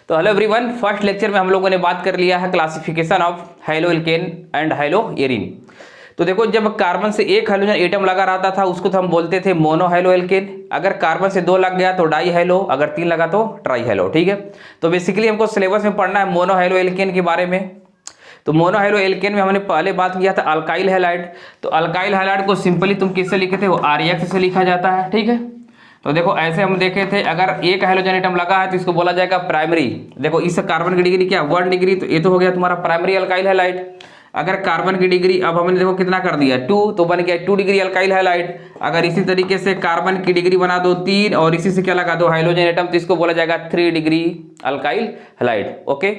तो hello everyone, first lecture में हम लोगों ने बात कर लिया है classification of hello alkene and hello arene. तो देखो, जब कार्बन से एक हाइड्रोजन एटम लगा रहता था उसको तो हम बोलते थे मोनो हैलो एल्केन। अगर कार्बन से दो लग गया तो डाई हैलो, अगर तीन लगा तो ट्राई हैलो। ठीक है, तो बेसिकली हमको सिलेबस में पढ़ना है मोनो हैलो एल्केन के बारे में। तो मोनो हैलो एल्केन में हमने पहले बात किया था अल्काइल हैलाइड। तो अल्काइल हैलाइड को सिंपली तुम किससे लिखे थे? वो RX से लिखा जाता है। ठीक है, तो देखो ऐसे हम देखे थे, अगर एक हाइड्रोजन एटम लगा है तो इसको बोला जाएगा प्राइमरी। देखो इस कार्बन की डिग्री क्या 1 डिग्री, तो ये तो हो गया तुम्हारा प्राइमरी अल्काइल हैलाइड। अगर कार्बन की डिग्री अब हमने देखो कितना कर दिया 2, तो बन गया 2 डिग्री अल्काइल हैलाइड। अगर इसी तरीके से कार्बन की डिग्री बना दो 3 और इसी से क्या लगा दो हाइड्रोजन एटम, तो इसको बोला जाएगा 3 डिग्री अल्काइल हैलाइड। ओके,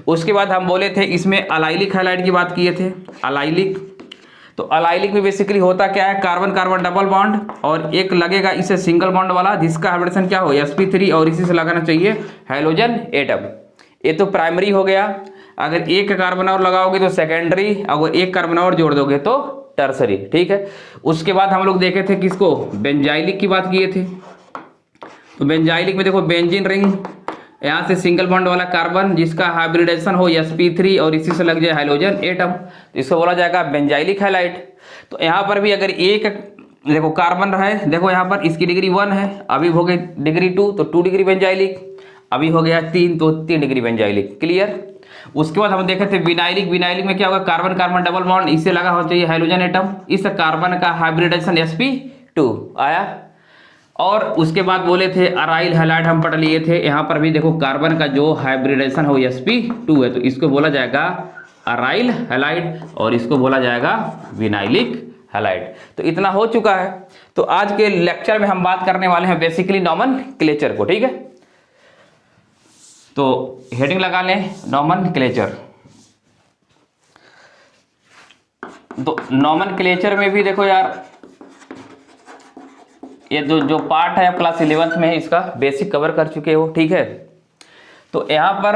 उसके बाद हम बोले थे इसमें अलाइलिक हैलाइड की बात किए थे। अलाइलिक, तो अलाइलिक में बेसिकली होता क्या है, कार्बन कार्बन डबल बॉन्ड और एक लगेगा इसे सिंगल बॉन्ड वाला जिसका हाइब्रिडेशन क्या हो sp3 और इसी से लगाना चाहिए हाइड्रोजन एटम। ये तो प्राइमरी हो गया। अगर एक कार्बन और लगाओगे तो सेकेंडरी, अगर एक कार्बन और जोड़ दोगे तो टर्सरी। ठीक है, उसके बाद हम लोग देखे थे किसको, बेंजाइलिक की बात किए थे। तो बेंजाइलिक में देखो बेंजीन रिंग, यहाँ से सिंगल बॉन्ड वाला कार्बन जिसका हाइब्रिडेशन हो sp3 और इसी से लग जाए हाइड्रोजन एटम, तो इसको बोला जाएगा बेंजाइलिक हैलाइड। तो यहाँ पर भी अगर एक देखो कार्बन रहे, देखो यहाँ पर इसकी डिग्री 1 है, अभी हो गई डिग्री 2 तो 2 डिग्री बेंजाइलिक, अभी हो गया 3 तो 3 डिग्री बेंजाइलिक। क्लियर। उसके बाद हम देखे थे विनाइलिक। विनाइलिक में क्या होगा, कार्बन कार्बन डबल बॉन्ड, इससे लगा होना चाहिए हाइड्रोजन एटम, इस कार्बन का हाइब्रिडेशन sp2 आया। और उसके बाद बोले थे अराइल हैलाइड हम पढ़ लिए थे। यहाँ पर भी देखो कार्बन का जो हाइब्रिडेशन हो sp2 है, तो इसको बोला जाएगा अराइल हैलाइड और इसको बोला जाएगा विनाइलिक हैलाइड। तो इतना हो चुका है। तो आज के लेक्चर में हम बात करने वाले हैं बेसिकली नॉमेनक्लेचर को। ठीक है, तो हेडिंग लगा लें नॉमेनक्लेचर। तो नॉमेनक्लेचर में भी देखो यार, ये जो पार्ट है क्लास 11th में है इसका बेसिक कवर कर चुके हो। ठीक है, तो यहाँ पर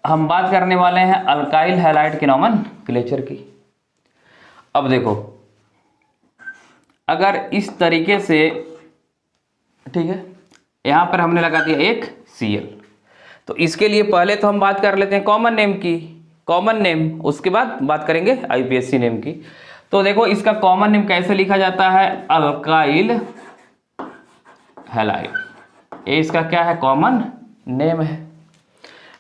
हम बात करने वाले हैं अल्काइल हैलाइड के नॉमेनक्लेचर की। अब देखो, अगर इस तरीके से, ठीक है, यहाँ पर हमने लगा दिया एक Cl, तो इसके लिए पहले तो हम बात कर लेते हैं कॉमन नेम की, कॉमन नेम, उसके बाद बात करेंगे IUPAC नेम की। तो देखो इसका कॉमन नेम कैसे लिखा जाता है, अल्काइल हैलाइड, ये इसका क्या है, कॉमन नेम है।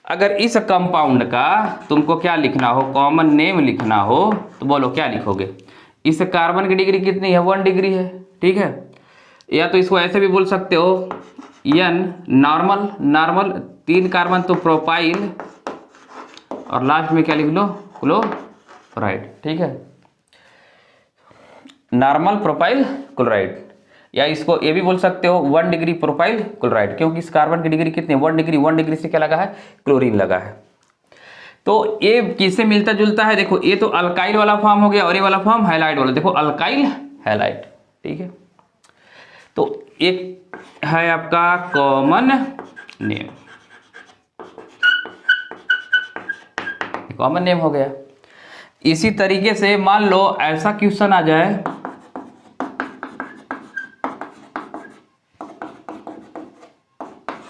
अगर इस कंपाउंड का तुमको क्या लिखना हो, कॉमन नेम लिखना हो, तो बोलो क्या लिखोगे। इस कार्बन की डिग्री कितनी है, 1 डिग्री है। ठीक है, या तो इसको ऐसे भी बोल सकते हो N नॉर्मल, नॉर्मल 3 कार्बन तो प्रोपाइल, और लास्ट में क्या लिख लो, क्लोराइड। ठीक है, नॉर्मल प्रोपाइल क्लोराइड, या इसको ये भी बोल सकते हो 1 डिग्री प्रोपाइल क्लोराइड, क्योंकि इस कार्बन की डिग्री कितनी, 1 डिग्री, 1 डिग्री से क्या लगा है, क्लोरीन लगा है। तो ये किससे मिलता जुलता है, देखो ये तो अल्काइल वाला फॉर्म हो गया और ये वाला फॉर्म हैलाइड वाला, देखो अल्काइल हैलाइड। ठीक है, तो एक है आपका कॉमन नेम, कॉमन नेम हो गया। इसी तरीके से मान लो ऐसा क्वेश्चन आ जाए,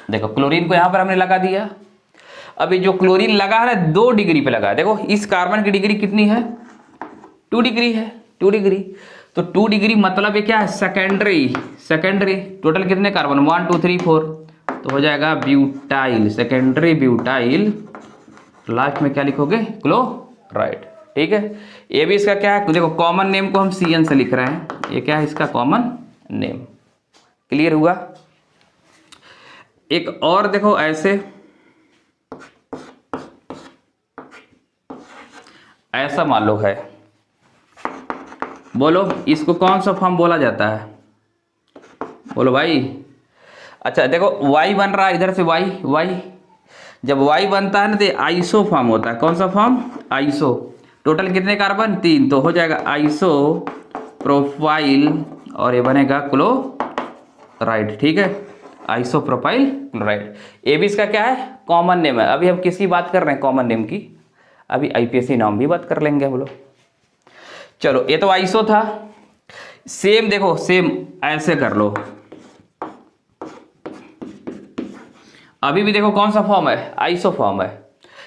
देखो क्लोरीन को यहां पर हमने लगा दिया। अभी जो क्लोरीन लगा है ना 2 डिग्री पे लगा है, देखो इस कार्बन की डिग्री कितनी है, 2 डिग्री है, 2 डिग्री। तो 2 डिग्री मतलब ये क्या है, सेकेंडरी, सेकेंडरी। टोटल कितने कार्बन, 1 2 3 4, तो हो जाएगा ब्यूटाइल, सेकेंडरी ब्यूटाइल। लास्ट में क्या लिखोगे, क्लोराइड। ठीक है, ये भी इसका क्या है, देखो कॉमन नेम को हम CN से लिख रहे हैं, ये क्या है इसका कॉमन नेम। क्लियर हुआ। एक और देखो ऐसे, ऐसा मान लो है, बोलो इसको कौन सा फॉर्म बोला जाता है, बोलो भाई। अच्छा देखो Y बन रहा है इधर से, Y, जब Y बनता है ना तो आइसो फॉर्म होता है। कौन सा फॉर्म, आइसो। टोटल कितने कार्बन, 3, तो हो जाएगा आइसो प्रोपाइल और ये बनेगा क्लोराइड। ठीक है, आइसोप्रोपाइल क्लोराइड। ये भी इसका क्या है, कॉमन नेम है। अभी हम किसकी बात कर रहे हैं, कॉमन नेम की। अभी IUPAC नाम भी बात कर लेंगे बोलो। चलो ये तो आइसो था। सेम देखो, सेम ऐसे कर लो, अभी भी देखो कौन सा फॉर्म है, आइसो फॉर्म है,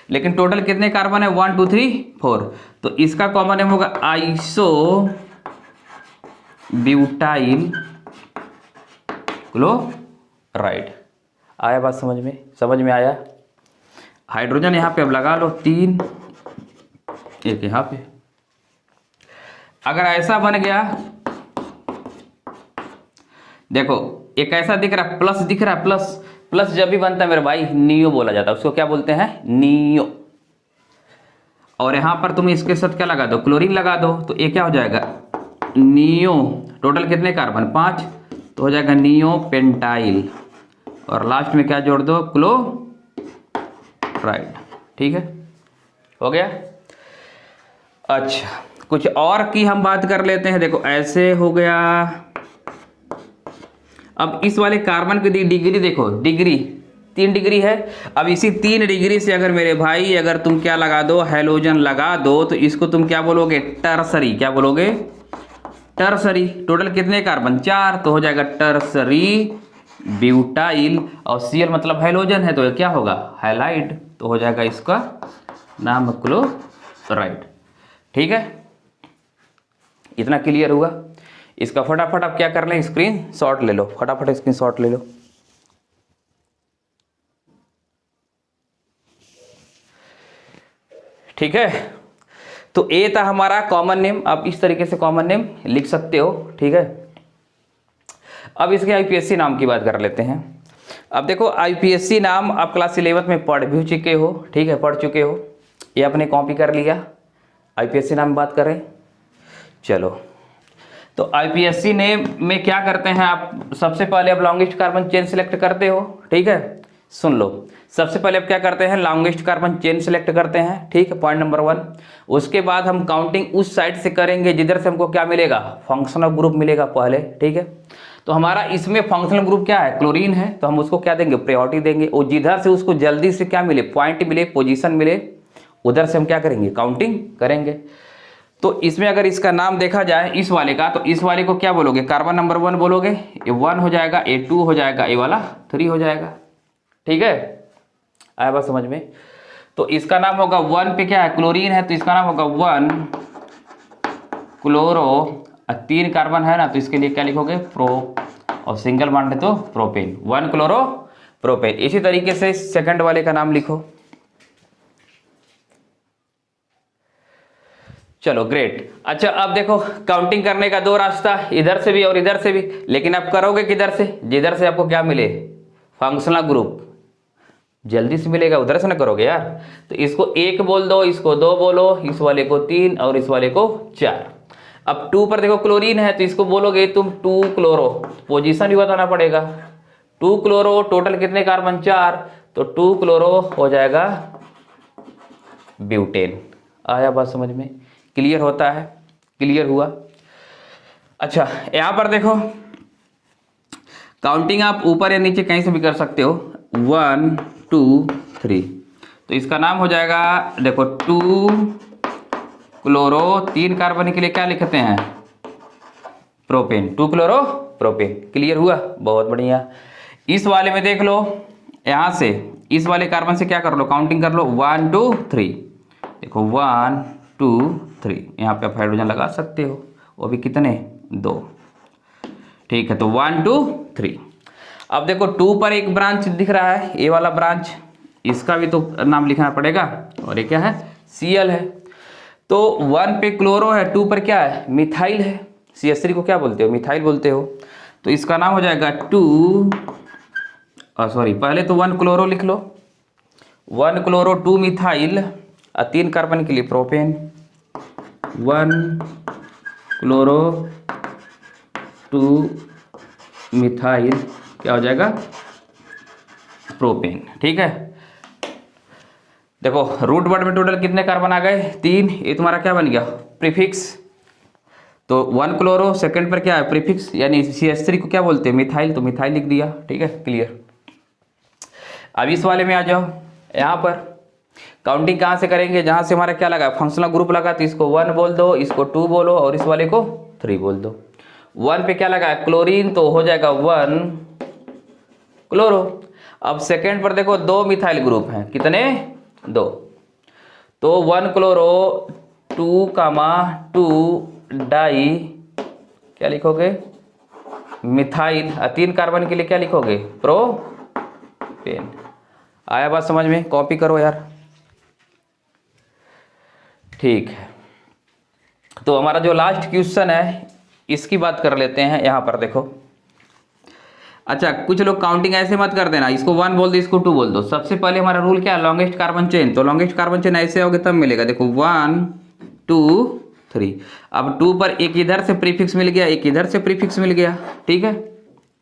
लेकिन टोटल कितने कार्बन है, 1 2 3 4, तो इसका कॉमन नेम होगा आइसो ब्यूटाइल क्लोराइड। आया बात समझ में? समझ में आया? हाइड्रोजन यहाँ पे अब लगा लो 3, एक यहाँ पे। अगर ऐसा बन गया, देखो एक ऐसा दिख रहा है, प्लस दिख रहा है, प्लस प्लस जब भी बनता है मेरे भाई नियो बोला जाता है, उसको क्या बोलते हैं, नियो। और यहां पर तुम इसके साथ क्या लगा दो, क्लोरीन लगा दो, तो ये क्या हो जाएगा, नियो। टोटल कितने कार्बन, 5, तो हो जाएगा नियो पेंटाइल, और लास्ट में क्या जोड़ दो, क्लोराइड। ठीक है, हो गया। अच्छा, कुछ और की हम बात कर लेते हैं। देखो ऐसे हो गया। अब इस वाले कार्बन की डिग्री देखो, डिग्री 3 डिग्री है। अब इसी 3 डिग्री से अगर मेरे भाई अगर तुम क्या लगा दो, हैलोजन लगा दो, तो इसको तुम क्या बोलोगे, टर्सरी। क्या बोलोगे, टर्सरी। टोटल कितने कार्बन, 4, तो हो जाएगा टर्सरी ब्यूटाइल, और Cl मतलब हैलोजन है, तो ये क्या होगा, हैलाइड, तो हो जाएगा इसका नाम क्लोराइड। ठीक है, इतना क्लियर हुआ। इसका फटाफट आप क्या कर लें, स्क्रीन शॉट ले लो, फटाफट स्क्रीन शॉट ले लो। ठीक है, तो ए था हमारा कॉमन नेम। आप इस तरीके से कॉमन नेम लिख सकते हो। ठीक है, अब इसके आईपीएससी नाम की बात कर लेते हैं। अब देखो आईपीएससी नाम आप क्लास 11th में पढ़ भी चुके हो। ठीक है, पढ़ चुके हो, ये आपने कॉपी कर लिया। आईपीएससी नाम बात करें, चलो। तो आईपीएससी नेम में क्या करते हैं आप, सबसे पहले आप लॉन्गेस्ट कार्बन चेन सिलेक्ट करते हो। ठीक है, सुन लो, सबसे पहले आप क्या करते हैं, लॉन्गेस्ट कार्बन चेन सिलेक्ट करते हैं। ठीक है, पॉइंट नंबर 1। उसके बाद हम काउंटिंग उस साइड से करेंगे जिधर से हमको क्या मिलेगा, फंक्शनल ग्रुप मिलेगा पहले। ठीक है, तो हमारा इसमें फंक्शनल ग्रुप क्या है, क्लोरीन है, तो हम उसको क्या देंगे, प्रायोरिटी देंगे। और जिधर से उसको जल्दी से क्या मिले, पॉइंट मिले, पोजीशन मिले, उधर से हम क्या करेंगे, काउंटिंग करेंगे। तो इसमें अगर इसका नाम देखा जाए इस वाले का, तो इस वाले को क्या बोलोगे, कार्बन नंबर 1 बोलोगे, ये 1 हो जाएगा, ये 2 हो जाएगा, ये वाला 3 हो जाएगा। ठीक है, आया बात समझ में? तो इसका नाम होगा 1 पे क्या है, क्लोरीन है, तो इसका नाम होगा 1 क्लोरो, 3 कार्बन है ना, तो इसके लिए क्या लिखोगे, प्रो, और सिंगल बॉन्ड है तो प्रोपेन, 1 क्लोरो प्रोपेन। इसी तरीके से सेकंड वाले का नाम लिखो। चलो ग्रेट। अच्छा, अब देखो काउंटिंग करने का 2 रास्ता, इधर से भी और इधर से भी, लेकिन आप करोगे किधर से, जिधर से आपको क्या मिले, फंक्शनल ग्रुप जल्दी से मिलेगा, उधर से ना करोगे यार। तो इसको 1 बोल दो, इसको 2 बोलो, इस वाले को 3 और इस वाले को 4। अब 2 पर देखो क्लोरीन है, तो इसको बोलोगे तुम 2 क्लोरो, पोजीशन भी बताना पड़ेगा। 2 क्लोरो, टोटल कितने कार्बन, 4, तो 2 क्लोरो हो जाएगा ब्यूटेन। आया बात समझ में? क्लियर होता है, क्लियर हुआ। अच्छा, यहां पर देखो काउंटिंग आप ऊपर या नीचे कहीं से भी कर सकते हो, 1 2 3, तो इसका नाम हो जाएगा, देखो 2 क्लोरो, 3 कार्बन के लिए क्या लिखते हैं, प्रोपेन, 2 क्लोरो प्रोपेन। क्लियर हुआ, बहुत बढ़िया। इस वाले में देख लो, यहां से इस वाले कार्बन से क्या कर लो, काउंटिंग कर लो, 1 2 3, देखो 1 2 3, यहाँ पे आप हाइड्रोजन लगा सकते हो, वो भी कितने, 2। ठीक है, तो 1 2 3। अब देखो 2 पर एक ब्रांच दिख रहा है, ये वाला ब्रांच, इसका भी तो नाम लिखना पड़ेगा, और ये क्या है, Cl है। तो 1 पे क्लोरो है, 2 पर क्या है, मिथाइल है, CH3 को क्या बोलते हो, मिथाइल बोलते हो, तो इसका नाम हो जाएगा 2, सॉरी पहले तो 1 क्लोरो लिख लो, 1 क्लोरो 2 मिथाइल, 3 कार्बन के लिए प्रोपेन, 1 क्लोरो 2 मिथाइल, क्या हो जाएगा, प्रोपेन। ठीक है, देखो रूट वर्ड में टोटल कितने कार्बन आ गए, 3, ये तुम्हारा क्या बन गया, प्रीफिक्स। तो 1 क्लोरो, सेकंड पर क्या है, प्रीफिक्स, यानी CH3 को क्या बोलते हैं, मिथाइल, तो मिथाइल लिख दिया। ठीक है, क्लियर। अब इस वाले में आ जाओ, यहाँ पर काउंटिंग कहाँ से करेंगे, जहाँ से हमारा क्या लगा, फंक्शनल ग्रुप लगा, तो इसको 1 बोल दो, इसको 2 बोलो, और इस वाले को 3 बोल दो। 1 पे क्या लगा, क्लोरीन, तो हो जाएगा 1 क्लोरो। अब सेकेंड पर देखो 2 मिथाइल ग्रुप हैं, कितने? 2। तो 1 क्लोरो 2, 2 डाई क्या लिखोगे? मिथाइल। 3 कार्बन के लिए क्या लिखोगे? प्रोपेन। आया बात समझ में? कॉपी करो यार। ठीक है, तो हमारा जो लास्ट क्वेश्चन है इसकी बात कर लेते हैं। यहां पर देखो, अच्छा कुछ लोग काउंटिंग ऐसे मत कर देना, इसको 1 बोल दो, इसको 2 बोल दो। सबसे पहले हमारा रूल क्या है? Longest carbon chain. तो लॉन्गेस्ट कार्बन चेन ऐसे होगे तब मिलेगा। देखो 1 2 3। अब 2 पर एक इधर से प्रीफिक्स मिल गया, एक इधर से प्रीफिक्स मिल गया, ठीक है,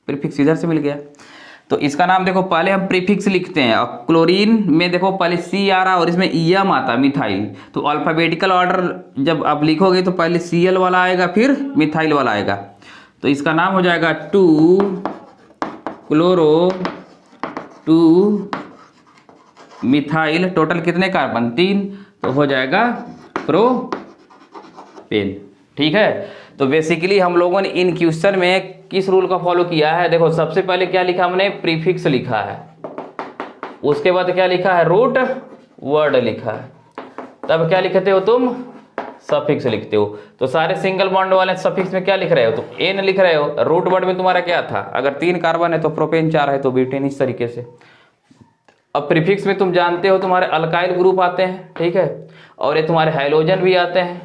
प्रीफिक्स इधर से मिल गया। तो इसका नाम देखो पहले हम प्रीफिक्स लिखते हैं। और क्लोरीन में देखो पहले सी आ रहा और इसमें ईएम आता मिथाइल। तो अल्फाबेटिकल ऑर्डर जब आप लिखोगे तो पहले Cl वाला आएगा फिर मिथाइल वाला आएगा। तो इसका नाम हो जाएगा 2 क्लोरो 2 मिथाइल। टोटल कितने कार्बन? 3। तो हो जाएगा प्रोपेन। ठीक है, तो बेसिकली हम लोगों ने इन क्वेश्चन में किस रूल का फॉलो किया है? देखो सबसे पहले क्या लिखा हमने? प्रीफिक्स लिखा है। उसके बाद क्या लिखा है? रूट वर्ड लिखा है। तब क्या लिखते हो तुम? सफिक्स लिखते हो। तो सारे सिंगल बॉन्ड वाले सफिक्स में क्या लिख रहे हो? तो एन लिख रहे हो। रूट वर्ड में तुम्हारा क्या था? अगर 3 कार्बन है तो प्रोपेन 4 है तो ब्यूटेन, इस तरीके से। अब प्रीफिक्स में तुम जानते हो तुम्हारे अल्काइल ग्रुप आते हैं, ठीक है, और ये तुम्हारे हाइलोजन भी आते हैं।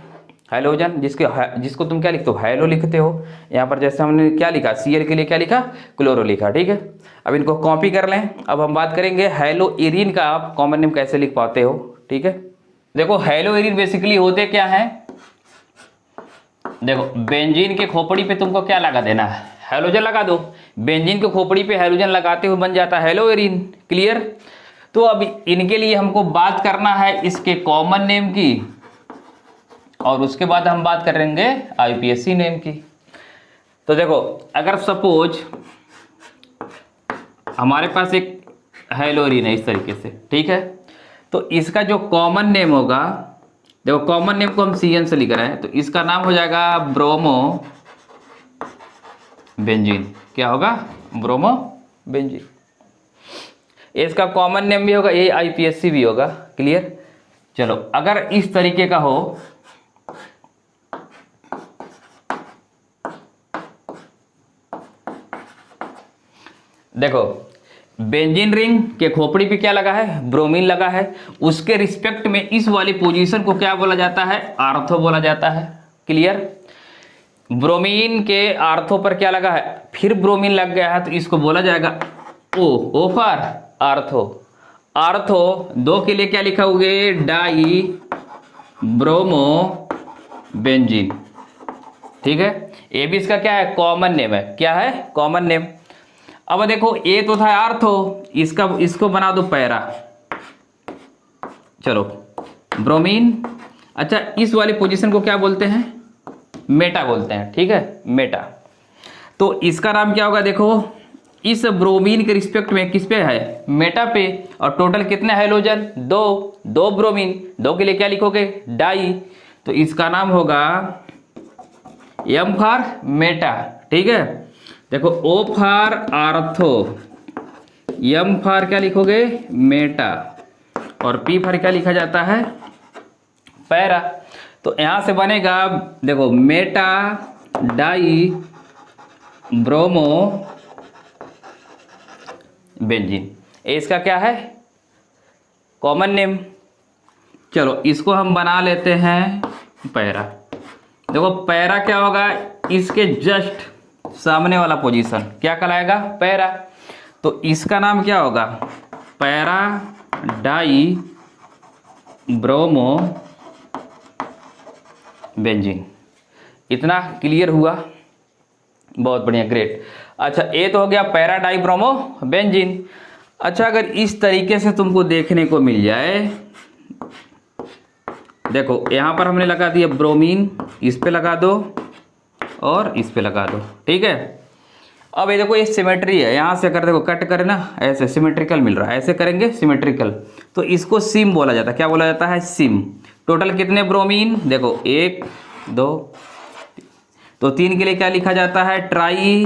हाइलोजन जिसको तुम क्या लिखते हो? हाइलो लिखते हो। यहाँ पर जैसे हमने क्या लिखा? Cl के लिए क्या लिखा? क्लोरो लिखा, ठीक है। अब इनको कॉपी कर लें। अब हम बात करेंगे हैलो एरिन का आप कॉमन नेम कैसे लिख पाते हो, ठीक है। देखो हैलो एरिन बेसिकली होते क्या है? देखो बेंजीन के खोपड़ी पे तुमको क्या लगा देना है? हैलोजन लगा दो। बेंजीन के खोपड़ी पे हैलोजन लगाते हुए बन जाता है हैलो एरिन। क्लियर? तो अब इनके लिए हमको बात करना है इसके कॉमन नेम की, और उसके बाद हम बात करेंगे आईपीएससी नेम की। तो देखो अगर सपोज हमारे पास एक हैलोरीन है इस तरीके से, ठीक है, तो इसका जो कॉमन नेम होगा, देखो कॉमन नेम को हम CN से लिख रहे हैं, तो इसका नाम हो जाएगा ब्रोमो बेंजीन। क्या होगा? Bromo benzene. इसका कॉमन नेम भी होगा, ये आईपीएससी भी होगा। क्लियर? चलो अगर इस तरीके का हो, देखो बेंजीन रिंग के खोपड़ी पे क्या लगा है? ब्रोमीन लगा है। उसके रिस्पेक्ट में इस वाली पोजीशन को क्या बोला जाता है? आर्थो बोला जाता है। क्लियर? ब्रोमीन के आर्थो पर क्या लगा है? फिर ब्रोमीन लग गया है, तो इसको बोला जाएगा ओ फॉर आर्थो। आर्थो 2 के लिए क्या लिखोगे? Die bromo benzene. ठीक है, ये भी इसका क्या है? कॉमन नेम है। क्या है? Common name. अब देखो ये तो था आर्थो, इसको बना दो पैरा। चलो ब्रोमीन। अच्छा इस वाली पोजीशन को क्या बोलते हैं? मेटा बोलते हैं। ठीक है, मेटा। तो इसका नाम क्या होगा? देखो इस ब्रोमीन के रिस्पेक्ट में किस पे है? मेटा पे। और टोटल कितने हाइड्रोजन? 2 ब्रोमीन। 2 के लिए क्या लिखोगे? डाई। तो इसका नाम होगा एम फॉर मेटा। ठीक है, देखो O for ortho, M for क्या लिखोगे? मेटा, और पी फॉर क्या लिखा जाता है? पैरा। तो यहां से बनेगा देखो मेटा डाई ब्रोमो बेंजीन। इसका क्या है? Common name. चलो इसको हम बना लेते हैं पैरा। देखो पैरा क्या होगा? इसके जस्ट सामने वाला पोजीशन क्या कहलाएगा? पैरा। तो इसका नाम क्या होगा? Para die bromo benzene. इतना क्लियर हुआ? बहुत बढ़िया, ग्रेट। अच्छा ये तो हो गया पैरा डाई ब्रोमो बेंजीन। अच्छा अगर इस तरीके से तुमको देखने को मिल जाए, देखो यहां पर हमने लगा दिया ब्रोमीन, इस पे लगा दो और इस पे लगा दो। ठीक है, अब ये देखो ये सिमेट्री है। यहां से अगर देखो कट करे ना, ऐसे सिमेट्रिकल मिल रहा है, ऐसे करेंगे सिमेट्रिकल, तो इसको सिम बोला जाता है। क्या बोला जाता है? सिम। टोटल कितने ब्रोमीन? देखो 1 2, तो 3 के लिए क्या लिखा जाता है? Try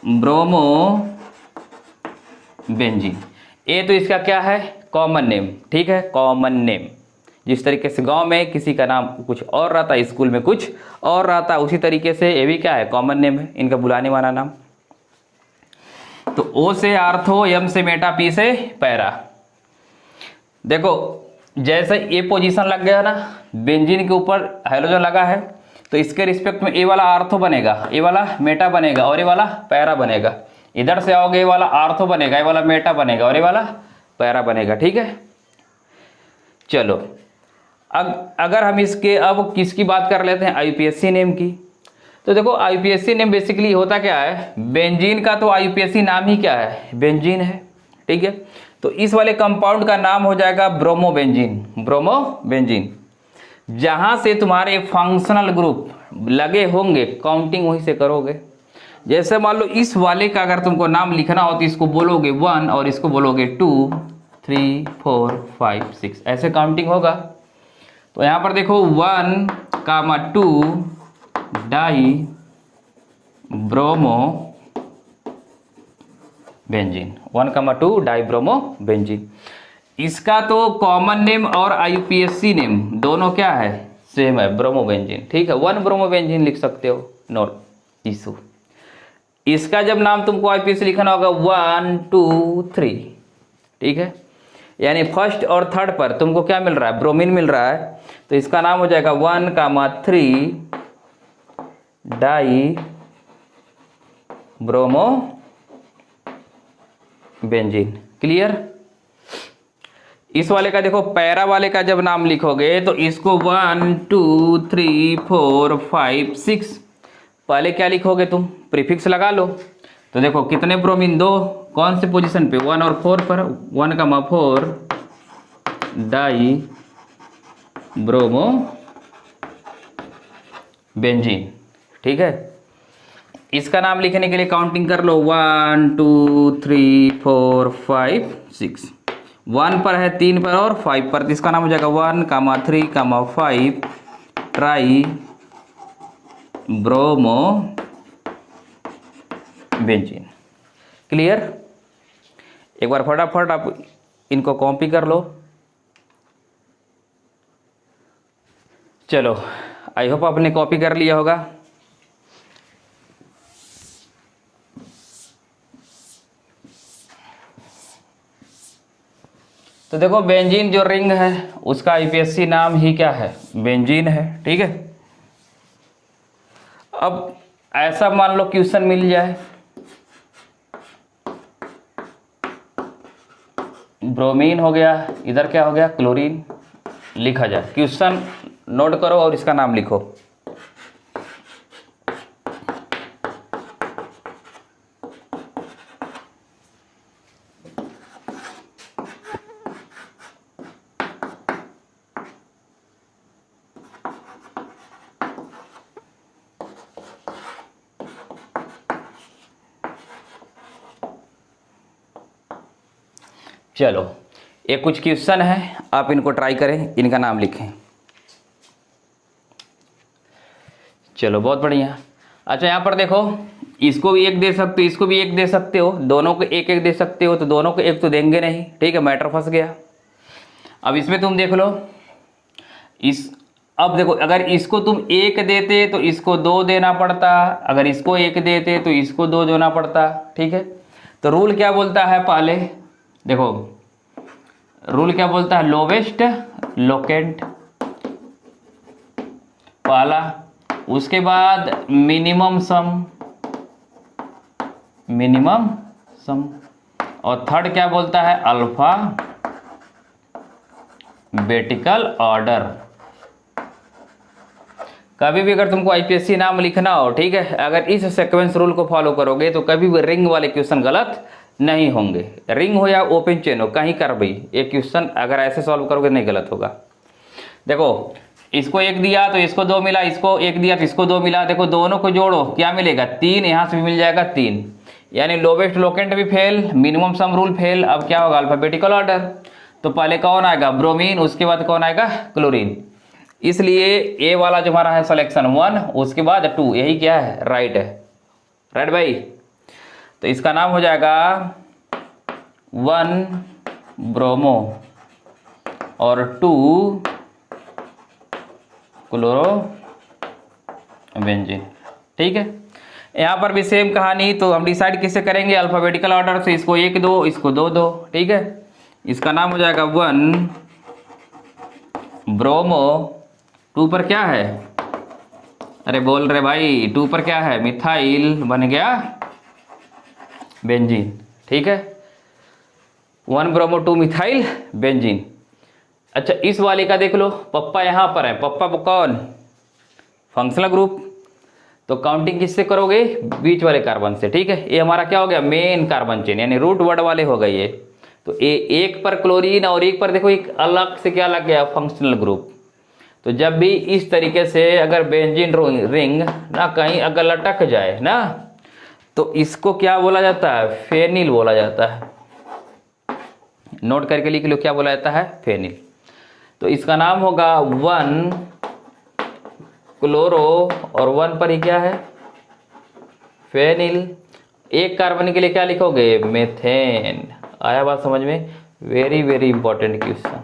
bromo benzene. ए तो इसका क्या है, कॉमन नेम, ठीक है, कॉमन नेम। जिस तरीके से गांव में किसी का नाम कुछ और रहता, स्कूल में कुछ और रहता, उसी तरीके से ये भी क्या है, कॉमन नेम है, इनका बुलाने वाला नाम। तो ओ से आर्थो, एम से मेटा, पी से पैरा। देखो जैसे ए पोजीशन लग गया ना, बेंजीन के ऊपर हाइड्रोजन लगा है, तो इसके रिस्पेक्ट में ए वाला आर्थो बनेगा, ए वाला मेटा बनेगा और ए वाला पैरा बनेगा। इधर से आओगे, ए वाला आर्थो बनेगा, ए वाला मेटा बनेगा और ए वाला पैरा बनेगा, ठीक है। चलो अगर हम इसके अब किसकी बात कर लेते हैं, आईयूपीएसी नेम की। तो देखो आईयूपीएसी नेम बेसिकली होता क्या है, बेंजीन का तो आईयूपीएसी नाम ही क्या है, बेंजीन है, ठीक है। तो इस वाले कंपाउंड का नाम हो जाएगा ब्रोमोबेंजीन, ब्रोमोबेंजीन। जहां से तुम्हारे फंक्शनल ग्रुप लगे होंगे, काउंटिंग वहीं से करोगे। जैसे मान लो इस वाले का अगर तुमको नाम लिखना हो तो इसको बोलोगे 1 और इसको बोलोगे 2 3 4 5 6, ऐसे काउंटिंग होगा। तो यहां पर देखो 1, 2 die bromo benzene, 1, 2 die bromo benzene. इसका तो कॉमन नेम और आईयूपीएसी नेम दोनों क्या है, सेम है, ब्रोमोबेंजीन, ठीक है। 1 ब्रोमोबेंजीन लिख सकते हो, नो इशू। इसका जब नाम तुमको आईयूपीएसी लिखना होगा 1 2 3, ठीक है। यानी फर्स्ट और थर्ड पर तुमको क्या मिल रहा है, ब्रोमीन मिल रहा है, तो इसका नाम हो जाएगा 1, 3 डाई ब्रोमो बेंजीन। क्लियर। इस वाले का देखो, पैरा वाले का जब नाम लिखोगे तो इसको 1 2 3 4 5 6, पहले क्या लिखोगे तुम, प्रीफिक्स लगा लो। तो देखो कितने ब्रोमीन, 2, कौन से पोजीशन पे, 1 और 4 पर, 1, 4 डाई ब्रोमो बेंजीन, ठीक है। इसका नाम लिखने के लिए काउंटिंग कर लो, 1 2 3 4 5 6, 1 पर है, 3 पर और 5 पर, तो इसका नाम हो जाएगा 1, 3, 5 ट्राई ब्रोमो बेंजीन। क्लियर। एक बार फटाफट आप इनको कॉपी कर लो। चलो आई होप आपने कॉपी कर लिया होगा। तो देखो बेंजीन जो रिंग है उसका आईयूपीएसी नाम ही क्या है, बेंजीन है, ठीक है। अब ऐसा मान लो क्वेश्चन मिल जाए, ब्रोमीन हो गया, इधर क्या हो गया, क्लोरीन, लिखा जाए। क्वेश्चन नोट करो और इसका नाम लिखो। चलो ये कुछ क्वेश्चन है, आप इनको ट्राई करें, इनका नाम लिखें। चलो बहुत बढ़िया। अच्छा यहाँ पर देखो, इसको भी एक दे सकते हो, इसको भी एक दे सकते हो, दोनों को एक एक दे सकते हो, तो दोनों को एक तो देंगे नहीं, ठीक है, मैटर फंस गया। अब इसमें तुम देख लो, अब देखो अगर इसको तुम एक देते तो इसको 2 देना पड़ता, अगर इसको एक देते तो इसको 2 देना पड़ता, ठीक है। तो रूल क्या बोलता है, पहले देखो रूल क्या बोलता है, लोवेस्ट लोकेंट पहला, उसके बाद मिनिमम सम, और थर्ड क्या बोलता है, अल्फा बेटिकल ऑर्डर। कभी भी अगर तुमको आईपीएससी नाम लिखना हो, ठीक है, अगर इस सीक्वेंस रूल को फॉलो करोगे तो कभी भी रिंग वाले क्वेश्चन गलत नहीं होंगे। रिंग हो या ओपन चेन हो, कहीं कर भाई, एक क्वेश्चन अगर ऐसे सॉल्व करोगे नहीं गलत होगा। देखो इसको 1 दिया तो इसको 2 मिला, इसको 1 दिया तो इसको 2 मिला, देखो दोनों को जोड़ो क्या मिलेगा, 3, यहाँ से भी मिल जाएगा 3, यानी लोवेस्ट लोकेंट भी fail, minimum sum rule fail. अब क्या होगा, अल्फाबेटिकल ऑर्डर। तो पहले कौन आएगा, ब्रोमीन, उसके बाद कौन आएगा, क्लोरीन। इसलिए ए वाला जो हमारा है सिलेक्शन 1, उसके बाद 2, यही क्या है, राइट है, राइट भाई। तो इसका नाम हो जाएगा 1 ब्रोमो और 2 क्लोरो बेंजीन। ठीक है, यहाँ पर भी सेम कहानी। तो हम डिसाइड किससे करेंगे, अल्फाबेटिकल ऑर्डर से। इसको 1 2, इसको 2 2। ठीक है, इसका नाम हो जाएगा 1 ब्रोमो, 2 पर क्या है, अरे बोल रहे भाई, 2 पर क्या है, मिथाइल, बन गया बेंजीन। ठीक है, 1 ब्रोमो 2 मिथाइल बेंजीन। अच्छा, इस वाले का देख लो, पप्पा यहाँ पर है, पप्पा कौन, फंक्शनल ग्रुप। तो काउंटिंग किससे करोगे, बीच वाले कार्बन से। ठीक है, ये हमारा क्या हो गया, मेन कार्बन चेन, यानी रूट वर्ड वाले हो गए ये। तो एक पर क्लोरीन और एक पर देखो एक अलग से क्या लग गया, फंक्शनल ग्रुप। तो जब भी इस तरीके से अगर बेंजीन रिंग ना कहीं अगर लटक जाए ना, तो इसको क्या बोला जाता है, फेनिल बोला जाता है। नोट करके लिख लो, क्या बोला जाता है, फेनिल। तो इसका नाम होगा 1 क्लोरो और 1 पर ही क्या है, फेनिल। एक कार्बन के लिए क्या लिखोगे, मेथेन। आया बात समझ में, very very important question.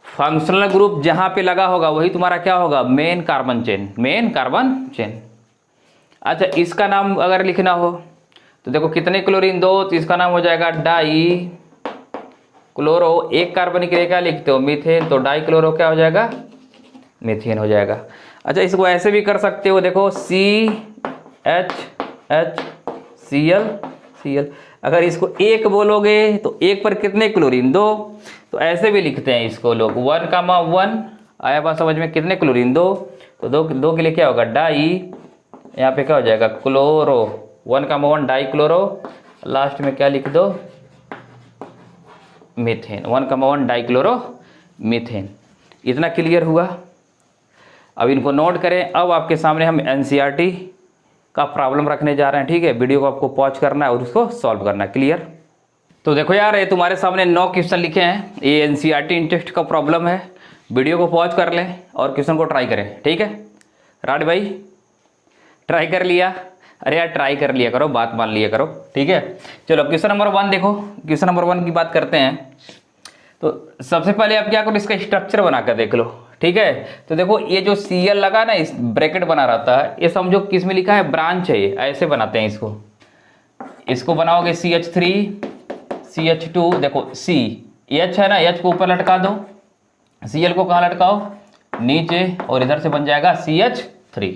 Functional group जहां पे लगा होगा वही तुम्हारा क्या होगा, main carbon chain, main carbon chain. अच्छा, इसका नाम अगर लिखना हो तो देखो कितने क्लोरीन, 2, तो इसका नाम हो जाएगा डाई क्लोरो। एक कार्बन के लिए क्या लिखते हो, मीथेन, तो डाई क्लोरो क्या हो जाएगा, मीथेन हो जाएगा। अच्छा, इसको ऐसे भी कर सकते हो, देखो CHCl। अगर इसको 1 बोलोगे तो 1 पर कितने क्लोरीन, 2, तो ऐसे भी लिखते हैं इसको लोग, 1,1। आया बात समझ में, कितने क्लोरीन, 2, तो 2 के लिए क्या होगा, डाई, यहाँ पे क्या हो जाएगा, क्लोरो, 1,1 डाई क्लोरो, लास्ट में क्या लिख दो, मीथेन, 1,1 डाई क्लोरो मीथेन। इतना क्लियर हुआ। अब इनको नोट करें। अब आपके सामने हम एनसीईआरटी का प्रॉब्लम रखने जा रहे हैं। ठीक है, वीडियो को आपको पॉज करना है और उसको सॉल्व करना है। क्लियर। तो देखो यार, ये तुम्हारे सामने 9 क्वेश्चन लिखे हैं। ये एनसीईआरटी इंटेक्स्ट का प्रॉब्लम है। वीडियो को पॉज कर लें और क्वेश्चन को ट्राई करें। ठीक है राड भाई, ट्राई कर लिया? अरे यार ट्राई कर लिया करो, बात मान लिया करो। ठीक है, चलो क्वेश्चन नंबर 1 देखो। क्वेश्चन नंबर 1 की बात करते हैं। तो सबसे पहले आप क्या करो, इसका स्ट्रक्चर बनाकर देख लो। ठीक है, तो देखो ये जो Cl लगा ना, इस ब्रैकेट बना रहता है, ये समझो किस में लिखा है, ब्रांच है। ये ऐसे बनाते हैं इसको। इसको बनाओगे CH3 CH2, देखो C H है ना, H को ऊपर लटका दो, Cl को कहाँ लटकाओ, नीचे, और इधर से बन जाएगा CH3।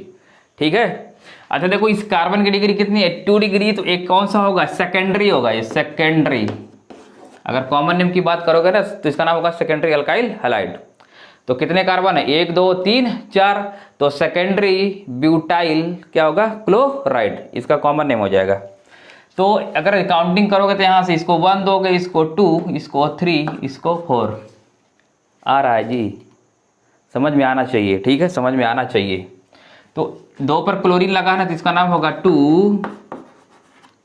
ठीक है, अच्छा देखो इस कार्बन की डिग्री कितनी है, 2 डिग्री। तो एक कौन सा होगा, सेकेंडरी होगा ये, सेकेंडरी। अगर कॉमन नेम की बात करोगे ना तो इसका नाम होगा सेकेंडरी अल्काइल हैलाइड। तो कितने कार्बन है, 1 2 3 4, तो सेकेंडरी ब्यूटाइल क्या होगा, क्लोराइड, इसका कॉमन नेम हो जाएगा। तो अगर काउंटिंग करोगे तो यहाँ से इसको 1 दोगे, इसको 2, इसको 3, इसको 4। आ रहा है जी, समझ में आना चाहिए। ठीक है, समझ में आना चाहिए। तो 2 पर क्लोरीन लगाना, तो इसका नाम होगा 2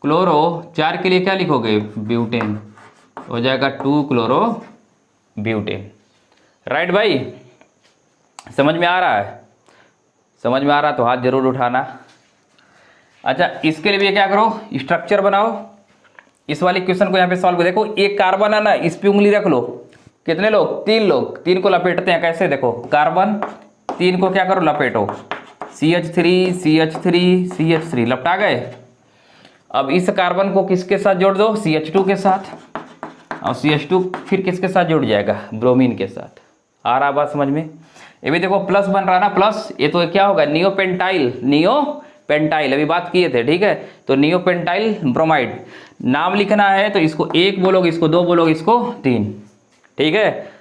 क्लोरो। 4 के लिए क्या लिखोगे, ब्यूटेन, हो जाएगा 2 क्लोरो ब्यूटेन। राइट भाई, समझ में आ रहा है? समझ में आ रहा तो हाथ जरूर उठाना। अच्छा, इसके लिए भी क्या करो, स्ट्रक्चर बनाओ। इस वाले क्वेश्चन को यहाँ पे सॉल्व करो। देखो एक कार्बन है ना, इस पे उंगली रख लो। कितने लोग, 3 लोग। 3 को लपेटते हैं कैसे, देखो कार्बन 3 को क्या करो, लपेटो, CH3 CH3 CH3, लपटा गए। अब इस कार्बन को किसके साथ जोड़ दो, CH2 के साथ, और CH2 फिर किसके साथ जुड़ जाएगा, ब्रोमीन के साथ। आ रहा बात समझ में? ये भी देखो प्लस बन रहा है ना, प्लस, ये तो क्या होगा, नियोपेंटाइल, नियोपेंटाइल अभी बात किए थे। ठीक है, तो नियोपेंटाइल ब्रोमाइड। नाम लिखना है तो इसको 1 बोलोगे, इसको 2 बोलोगे, इसको 3। ठीक है,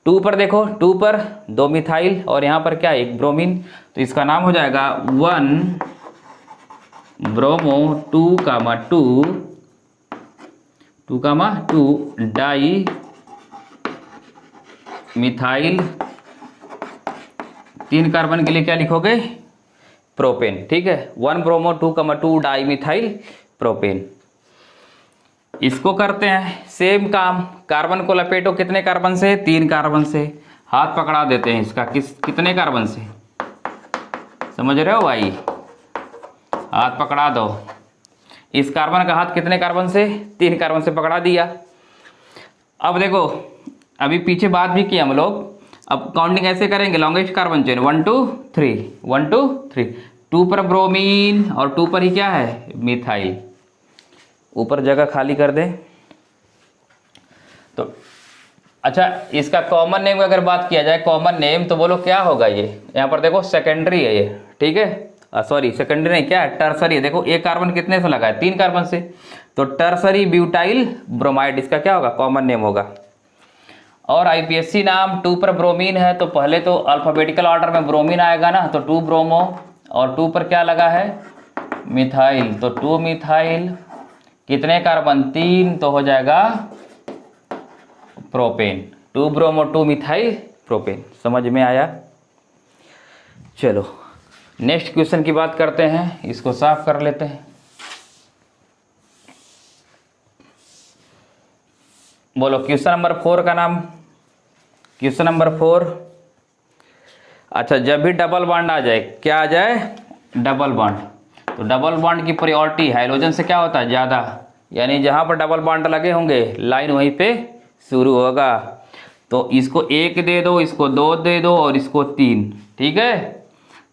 2 पर देखो, 2 पर 2 मिथाइल और यहाँ पर क्या, 1 ब्रोमीन। तो इसका नाम हो जाएगा 1 ब्रोमो 2,2 डाई मिथाइल। 3 कार्बन के लिए क्या लिखोगे, प्रोपेन। ठीक है, 1 ब्रोमो 2,2 डाई मिथाइल प्रोपेन। इसको करते हैं सेम काम। कार्बन को लपेटो, कितने कार्बन से, 3 कार्बन से। हाथ पकड़ा देते हैं इसका, कितने कार्बन से, समझ रहे हो भाई? हाथ पकड़ा दो। इस कार्बन का हाथ कितने कार्बन से, 3 कार्बन से पकड़ा दिया। अब देखो अभी पीछे बात भी की हम लोग, अब काउंटिंग ऐसे करेंगे, लॉन्गेस्ट कार्बन चेन 1 2 3 1 2 3, 2 पर ब्रोमीन और 2 पर ही क्या है, मिथाइल। ऊपर जगह खाली कर दें। तो अच्छा, इसका कॉमन नेम अगर बात किया जाए, कॉमन नेम तो बोलो क्या होगा ये, यहाँ पर देखो सेकेंडरी है ये, ठीक है, सॉरी सेकेंडरी नहीं, क्या है, टर्सरी है। देखो एक कार्बन कितने से लगा है, 3 कार्बन से, तो टर्सरी ब्यूटाइल ब्रोमाइड इसका क्या होगा, कॉमन नेम होगा। और आईपीएससी नाम 2 पर ब्रोमीन है, तो पहले तो अल्फाबेटिकल ऑर्डर में ब्रोमीन आएगा ना, तो 2 ब्रोमो, और 2 पर क्या लगा है, मिथाइल, तो 2 मिथाइल, कितने कार्बन, 3, तो हो जाएगा प्रोपेन, 2 ब्रोमो 2 मिथाइल प्रोपेन। समझ में आया। चलो नेक्स्ट क्वेश्चन की बात करते हैं, इसको साफ कर लेते हैं। बोलो क्वेश्चन नंबर 4 का नाम, क्वेश्चन नंबर 4। अच्छा, जब भी डबल बॉन्ड आ जाए, क्या आ जाए, डबल बॉन्ड, तो डबल बॉन्ड की प्रायोरिटी हाइड्रोजन से क्या होता है, ज़्यादा, यानी जहाँ पर डबल बॉन्ड लगे होंगे लाइन वहीं पे शुरू होगा। तो इसको 1 दे दो, इसको 2 दे दो, और इसको 3, ठीक है।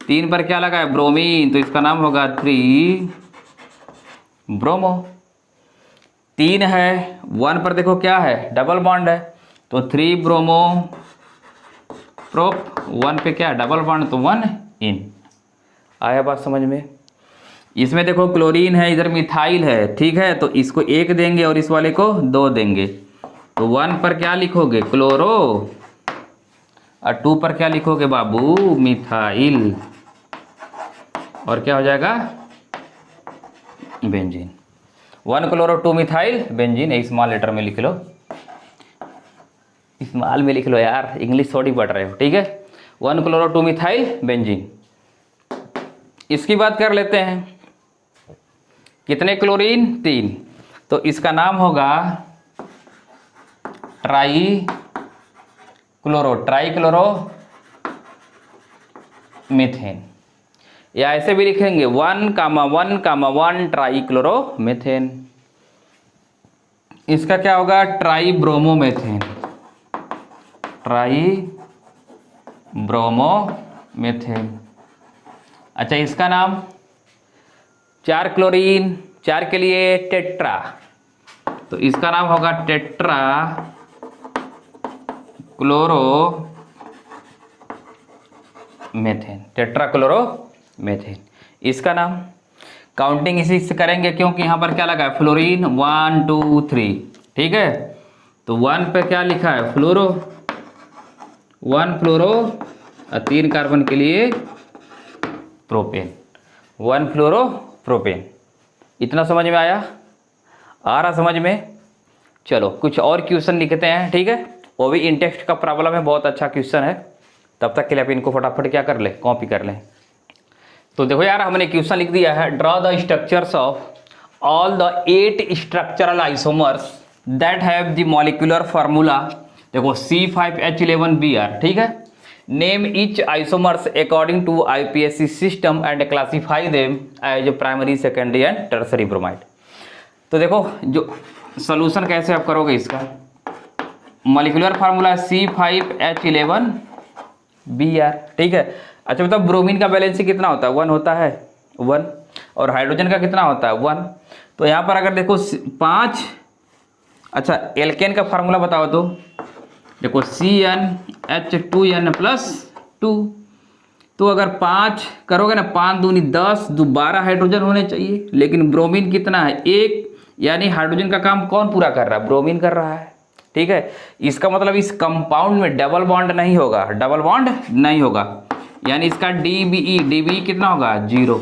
3 पर क्या लगा है, ब्रोमीन, तो इसका नाम होगा 3 ब्रोमो। 3 है, 1 पर देखो क्या है, डबल बॉन्ड है, तो 3 ब्रोमो प्रोप, 1 पे क्या है, डबल बॉन्ड, तो 1 इन। आया बात समझ में। इसमें देखो क्लोरीन है, इधर मिथाइल है, ठीक है, तो इसको 1 देंगे और इस वाले को 2 देंगे, तो 1 पर क्या लिखोगे, क्लोरो, और 2 पर क्या लिखोगे बाबू, मिथाइल, और क्या हो जाएगा, बेंजीन। 1 क्लोरो 2 मिथाइल बेंजीन, एक स्मॉल लेटर में लिख लो, स्मॉल में लिख लो यार, इंग्लिश थोड़ी पढ़ रहे हो, ठीक है। 1 क्लोरो 2 मिथाइल बेंजीन। इसकी बात कर लेते हैं, कितने क्लोरीन, 3, तो इसका नाम होगा ट्राई क्लोरो मीथेन, या ऐसे भी लिखेंगे 1,1,1 ट्राई क्लोरो मीथेन। इसका क्या होगा, ट्राई ब्रोमोमेथेन, ट्राई ब्रोमोमेथेन। अच्छा, इसका नाम 4 क्लोरीन, 4 के लिए टेट्रा, तो इसका नाम होगा tetra chloro methane, tetra chloro methane इसका नाम। काउंटिंग इसी से करेंगे क्योंकि यहाँ पर क्या लगा है, फ्लोरीन 1 2 3, ठीक है, तो 1 पे क्या लिखा है, फ्लोरो, 1 फ्लोरो, और 3 कार्बन के लिए प्रोपेन, 1 फ्लोरो प्रोपेन। इतना समझ में आया, आ रहा समझ में। चलो कुछ और क्वेश्चन लिखते हैं, ठीक है, वो भी इन टेक्स्ट का प्रॉब्लम है, बहुत अच्छा क्वेश्चन है। तब तक के लिए आप इनको फटाफट क्या कर ले, कॉपी कर लें। तो देखो यार, हमने क्वेश्चन लिख दिया है, draw the structures of all the 8 structural isomers that have the molecular formula, देखो C5H11Br, ठीक है। Name each isomers according to IPSC system and classify them as primary, secondary and tertiary bromide. तो देखो जो solution कैसे आप करोगे इसका, मॉलिक्यूलर फार्मूला C5H11Br, ठीक है। अच्छा मतलब ब्रोमीन का वैलेंसी कितना होता है, 1 होता है, 1, और हाइड्रोजन का कितना होता है, 1। तो यहाँ पर अगर देखो 5, अच्छा एल्केन का फार्मूला बताओ तो, देखो CnH2n+2, तो अगर 5 करोगे ना, 5 दूनी 10, 12 हाइड्रोजन होने चाहिए, लेकिन ब्रोमीन कितना है, 1, यानी हाइड्रोजन का काम कौन पूरा कर रहा है, ब्रोमीन कर रहा है, ठीक है। इसका मतलब इस कंपाउंड में डबल बॉन्ड नहीं होगा, डबल बॉन्ड नहीं होगा, यानी इसका DBE कितना होगा, 0।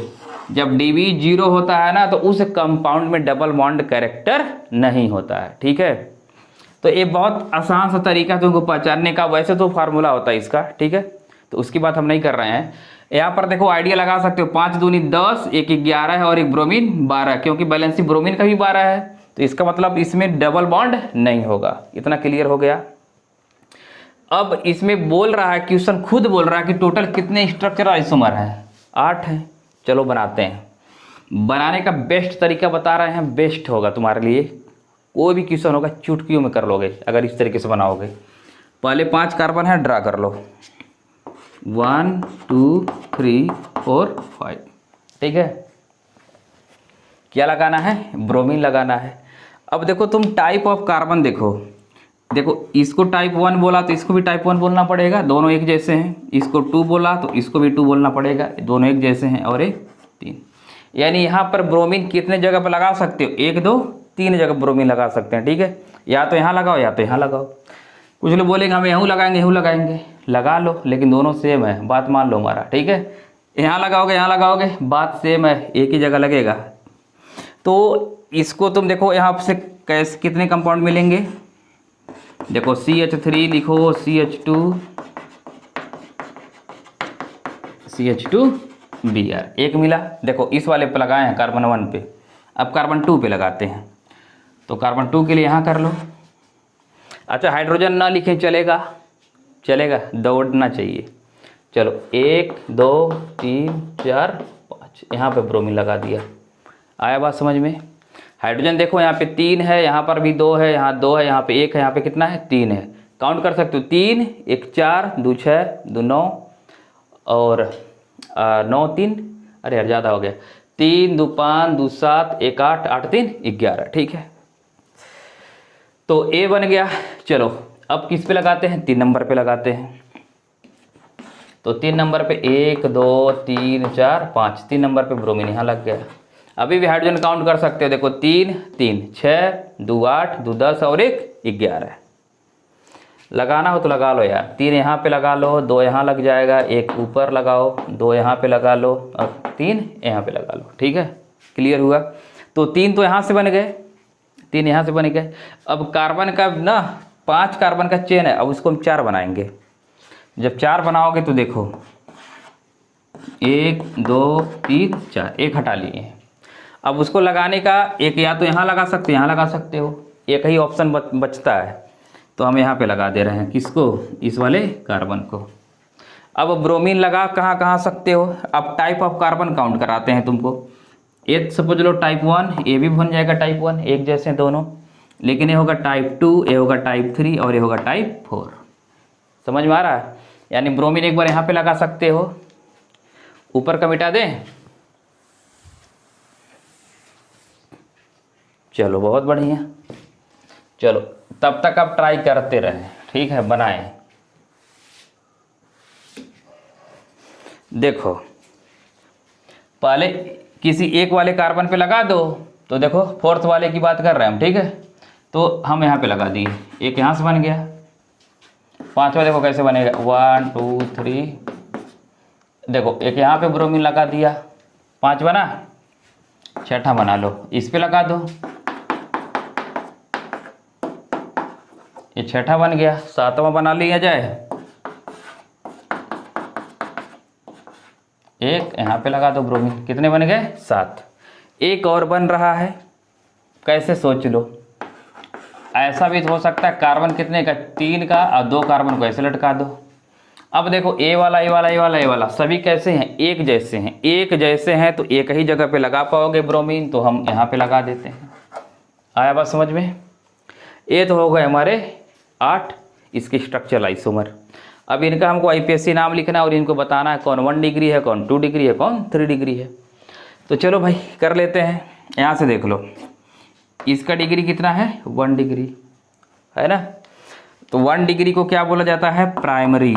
जब DBE 0 होता है ना, तो उस कंपाउंड में डबल बॉन्ड कैरेक्टर नहीं होता है, ठीक है। तो ये बहुत आसान सा तरीका तुमको पहचानने का, वैसे तो फार्मूला होता है इसका, ठीक है, तो उसकी बात हम नहीं कर रहे हैं। यहाँ पर देखो आइडिया लगा सकते हो, 5 दूनी 10, 1 11 है, और एक ब्रोमीन 12, क्योंकि बैलेंसी ब्रोमीन का भी 12 है, तो इसका मतलब इसमें डबल बॉन्ड नहीं होगा। इतना क्लियर हो गया। अब इसमें बोल रहा है, क्वेश्चन खुद बोल रहा है कि टोटल कितने स्ट्रक्चरल आइसोमर हैं, 8 हैं। चलो बनाते हैं। बनाने का बेस्ट तरीका बता रहे हैं, बेस्ट होगा तुम्हारे लिए, कोई भी क्वेश्चन होगा चुटकियों में कर लोगे अगर इस तरीके से बनाओगे। पहले 5 कार्बन है, ड्रा कर लो, 1 2 3 4 5, ठीक है। क्या लगाना है? ब्रोमीन लगाना है। अब देखो तुम टाइप ऑफ कार्बन देखो इसको टाइप 1 बोला तो इसको भी टाइप 1 बोलना पड़ेगा, दोनों एक जैसे हैं। इसको 2 बोला तो इसको भी 2 बोलना पड़ेगा, दोनों एक जैसे हैं। और एक 3, यानी यहाँ पर ब्रोमीन कितने जगह पर लगा सकते हो? 1 2 3 जगह ब्रोमीन लगा सकते हैं, ठीक है। या तो यहाँ लगाओ या तो यहाँ लगाओ। कुछ लोग बोलेंगे हम यहाँ लगाएंगे, लगा लो, लेकिन दोनों सेम है, बात मान लो हमारा, ठीक है। यहाँ लगाओगे, बात सेम है, एक ही जगह लगेगा। तो इसको तुम देखो यहाँ से कैसे कितने कंपाउंड मिलेंगे, देखो CH3 लिखो, CH2Br, एक मिला। देखो इस वाले पे लगाए हैं कार्बन 1 पे, अब कार्बन 2 पे लगाते हैं। तो कार्बन 2 के लिए यहाँ कर लो। अच्छा हाइड्रोजन ना लिखें चलेगा, दौड़ना चाहिए। चलो 1 2 3 4 5, यहाँ पे ब्रोमीन लगा दिया। आया बात समझ में? हाइड्रोजन देखो यहाँ पे 3 है, यहाँ पर भी 2 है, यहाँ 2 है, यहाँ पे 1 है, यहाँ पे कितना है? 3 है। काउंट कर सकते हो, 3 1 4 2 6 2 9 और 9 3, अरे यार ज़्यादा हो गया, 3 2 5 2 7 1 8 8 3 11, ठीक है। तो A बन गया। चलो अब किस पे लगाते हैं? 3 नंबर पे लगाते हैं। तो 3 नंबर पे 1 2 3 4 5, 3 नंबर पे ब्रोमीन यहाँ लग गया। अभी भी हाइड्रोजन काउंट कर सकते हो, देखो 3 3 6 2 8 2 10 और 1 11। लगाना हो तो लगा लो यार, 3 यहाँ पे लगा लो, 2 यहाँ लग जाएगा, 1 ऊपर लगाओ, 2 यहाँ पे लगा लो और 3 यहाँ पे लगा लो, ठीक है। क्लियर हुआ? तो 3 तो यहाँ से बन गए, 3 यहाँ से बन गए। अब कार्बन का ना 5 कार्बन का चेन है, अब उसको हम 4 बनाएंगे। जब 4 बनाओगे तो देखो 1 2 3 4, एक हटा लिए। अब उसको लगाने का एक या तो यहाँ लगा सकते हो, यहाँ लगा सकते हो, एक ही ऑप्शन बचता है। तो हम यहाँ पे लगा दे रहे हैं, किसको? इस वाले कार्बन को। अब ब्रोमीन लगा कहाँ सकते हो? अब टाइप ऑफ कार्बन काउंट कराते हैं तुमको। एक सपोज लो टाइप 1, ये भी बन जाएगा टाइप 1, एक जैसे दोनों, लेकिन ये होगा टाइप 2, ये होगा टाइप 3 और ये होगा टाइप 4। समझ में आ रहा है? यानी ब्रोमीन एक बार यहाँ पे लगा सकते हो, ऊपर का मिटा दें। चलो बहुत बढ़िया। चलो तब तक आप ट्राई करते रहें, ठीक है, बनाएं। देखो पहले किसी एक वाले कार्बन पे लगा दो, तो देखो 4th वाले की बात कर रहे हैं हम, ठीक है। तो हम यहाँ पे लगा दिए, एक यहाँ से बन गया। 5वां देखो कैसे बनेगा, 1 2 3, देखो एक यहाँ पे ब्रोमीन लगा दिया, 5 बना। 6ठा बना लो, इस पे लगा दो, ये 6ठा बन गया। 7वां बना लिया जाए, एक यहाँ पे लगा दो ब्रोमीन, कितने बन गए? 7। एक और बन रहा है, कैसे सोच लो। ऐसा भी हो सकता है कार्बन कितने का? 3 का, और 2 कार्बन को ऐसे लटका दो। अब देखो ए वाला सभी कैसे हैं? एक जैसे हैं। एक जैसे हैं तो एक ही जगह पे लगा पाओगे ब्रोमीन, तो हम यहाँ पे लगा देते हैं। आया बात समझ में? ये तो हो गए हमारे 8 इसके स्ट्रक्चरल आइसोमर। अब इनका हमको IPSC नाम लिखना है और इनको बताना है कौन 1 डिग्री है, कौन 2 डिग्री है, कौन 3 डिग्री है। तो चलो भाई कर लेते हैं। यहाँ से देख लो, इसका डिग्री कितना है? 1 डिग्री है ना। तो 1 डिग्री को क्या बोला जाता है? प्राइमरी।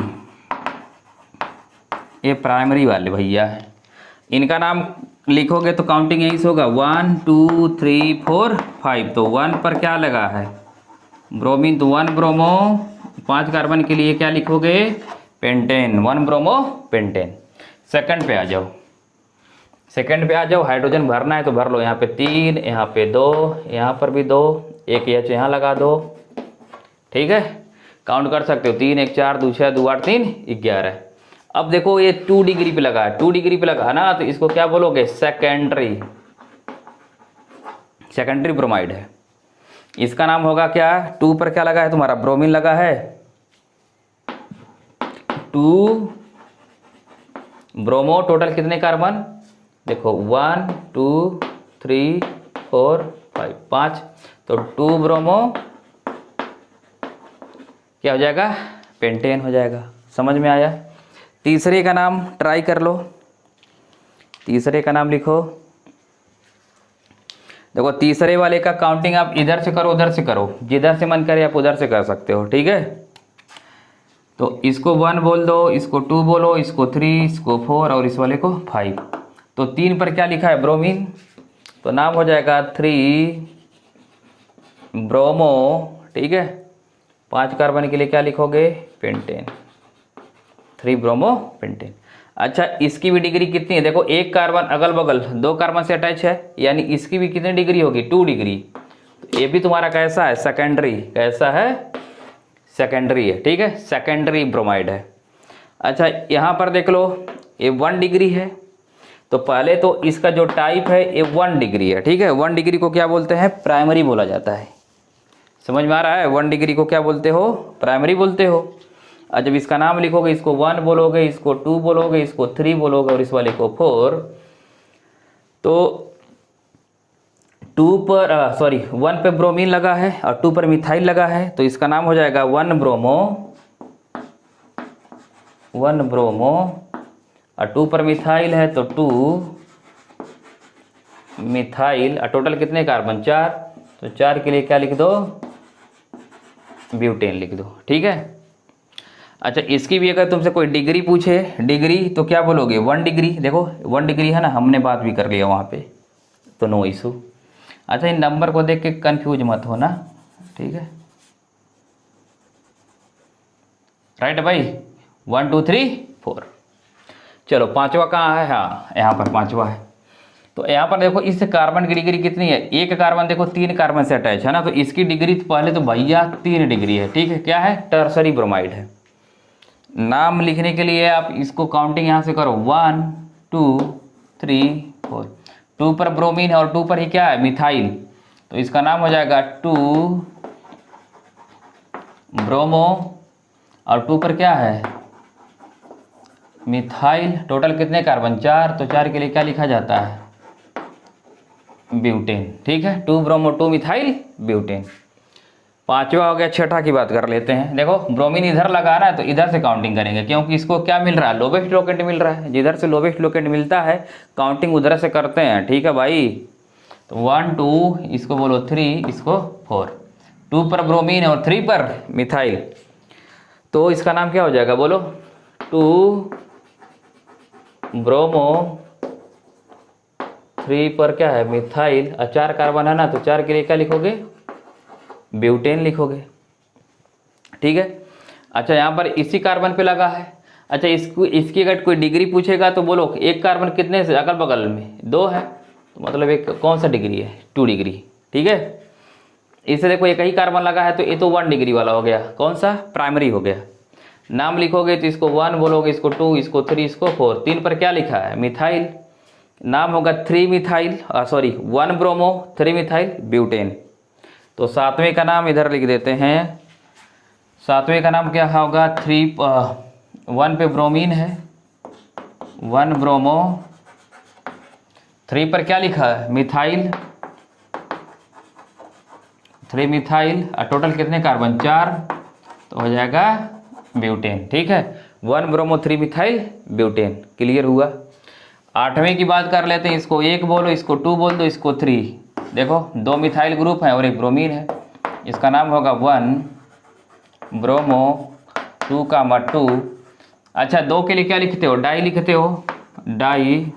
ये प्राइमरी वाले भैया है, इनका नाम लिखोगे तो काउंटिंग यहीं से होगा 1 2 3 4 5। तो 1 पर क्या लगा है? ब्रोमीन, तो 1 ब्रोमो। 5 कार्बन के लिए क्या लिखोगे? Pentane, 1 bromo pentane. सेकंड पे आ जाओ, हाइड्रोजन भरना है तो भर लो। यहाँ पे 3, यहाँ पे 2, यहाँ पर भी 2, एक H यहाँ लगा दो, ठीक है। काउंट कर सकते हो, 3 1 4 2 6 2 8 3 11। अब देखो ये 2 डिग्री पे लगा है, 2 डिग्री पे लगा ना, तो इसको क्या बोलोगे? सेकेंडरी ब्रोमाइड है। इसका नाम होगा क्या? 2 पर क्या लगा है तुम्हारा? ब्रोमीन लगा है। 2 ब्रोमो, टोटल कितने कार्बन? देखो 1 2 3 4 5 5, तो 2 ब्रोमो क्या हो जाएगा, पेंटेन हो जाएगा। समझ में आया। तीसरे का नाम ट्राई कर लो, तीसरे का नाम लिखो। देखो तीसरे वाले का काउंटिंग आप इधर से करो उधर से करो, जिधर से मन करे आप उधर से कर सकते हो, ठीक है। तो इसको 1 बोल दो, इसको 2 बोलो, इसको 3, इसको 4 और इस वाले को 5। तो 3 पर क्या लिखा है, ब्रोमीन, तो नाम हो जाएगा 3 ब्रोमो, ठीक है। 5 कार्बन के लिए क्या लिखोगे, पेंटेन, 3 ब्रोमो पेंटेन। अच्छा इसकी भी डिग्री कितनी है, देखो एक कार्बन अगल बगल 2 कार्बन से अटैच है, यानी इसकी भी कितनी डिग्री होगी, 2 डिग्री। तो ये भी तुम्हारा कैसा है, सेकेंडरी, कैसा है, सेकेंडरी है, ठीक है, सेकेंडरी ब्रोमाइड है। अच्छा यहाँ पर देख लो ये 1 डिग्री है, तो पहले तो इसका जो टाइप है ये 1 डिग्री है, ठीक है। 1 डिग्री को क्या बोलते हैं, प्राइमरी बोला जाता है। समझ में आ रहा है, 1 डिग्री को क्या बोलते हो, प्राइमरी बोलते हो। और जब इसका नाम लिखोगे, इसको 1 बोलोगे, इसको 2 बोलोगे, इसको 3 बोलोगे और इस वाले को 4, तो 2 पर 1 पे ब्रोमीन लगा है और 2 पर मिथाइल लगा है, तो इसका नाम हो जाएगा 1 ब्रोमो, 1 ब्रोमो, और 2 पर मिथाइल है तो 2 मिथाइल, और टोटल कितने कार्बन, 4, तो 4 के लिए क्या लिख दो, ब्यूटेन लिख दो, ठीक है। अच्छा इसकी भी अगर तुमसे कोई डिग्री पूछे, डिग्री तो क्या बोलोगे, 1 डिग्री, देखो 1 डिग्री है ना, हमने बात भी कर लिया वहाँ पे, तो नो इशू। अच्छा इन नंबर को देख के कंफ्यूज मत होना, ठीक है, राइट भाई, 1 2 3 4। चलो पांचवा कहाँ है, हाँ यहाँ पर पांचवा है। तो यहाँ पर देखो इस कार्बन की डिग्री कितनी है, एक कार्बन देखो 3 कार्बन से अटैच है ना, तो इसकी डिग्री पहले तो भैया 3 डिग्री है, ठीक है, क्या है, टर्सरी ब्रोमाइड है। नाम लिखने के लिए आप इसको काउंटिंग यहाँ से करो, 1 2 3 4, 2 पर ब्रोमीन है और 2 पर ही क्या है, मिथाइल, तो इसका नाम हो जाएगा 2 ब्रोमो, और 2 पर क्या है, मिथाइल, टोटल कितने कार्बन, 4, तो 4 के लिए क्या लिखा जाता है, ब्यूटेन, ठीक है, 2 ब्रोमो 2 मिथाइल ब्यूटेन। पांचवा हो गया, छठा की बात कर लेते हैं। देखो ब्रोमीन इधर लगा रहा है तो इधर से काउंटिंग करेंगे, क्योंकि इसको क्या मिल रहा है, लोवेस्ट लोकेंट मिल रहा है, जिधर से लोवेस्ट लोकेंट मिलता है काउंटिंग उधर से करते हैं, ठीक है भाई। तो 1 2, इसको बोलो 3, इसको 4, 2 पर ब्रोमीन और 3 पर मिथाइल, तो इसका नाम क्या हो जाएगा, बोलो 2 ब्रोमो, 3 पर क्या है, मिथाइल, और 4 कार्बन है ना, तो 4 के लिए क्या लिखोगे, ब्यूटेन लिखोगे, ठीक है। अच्छा यहाँ पर इसी कार्बन पे लगा है। अच्छा इसकी अगर कोई डिग्री पूछेगा तो बोलो एक कार्बन कितने से अगल बगल में, 2 है, तो मतलब एक कौन सा डिग्री है, 2 डिग्री, ठीक है। इससे देखो एक ही कार्बन लगा है तो ये तो 1 डिग्री वाला हो गया, कौन सा, प्राइमरी हो गया। नाम लिखोगे तो इसको 1 बोलोगे, इसको 2, इसको 3, इसको 4, 3 पर क्या लिखा है, मिथाइल, नाम होगा 3 मिथाइल 1 ब्रोमो 3 मिथाइल ब्यूटेन। तो सातवें का नाम इधर लिख देते हैं, सातवें का नाम क्या होगा, 1 पे ब्रोमीन है, 1 ब्रोमो, 3 पर क्या लिखा है, मिथाइल, 3 मिथाइल, और टोटल कितने कार्बन, 4, तो हो जाएगा ब्यूटेन, ठीक है, 1 ब्रोमो 3 मिथाइल ब्यूटेन। क्लियर हुआ। आठवें की बात कर लेते हैं, इसको 1 बोलो, इसको 2 बोल दो, इसको 3, देखो 2 मिथाइल ग्रुप है और एक ब्रोमीन है, इसका नाम होगा 1 ब्रोमो 2 का 2। अच्छा 2 के लिए क्या लिखते हो, डाई लिखते हो, डाई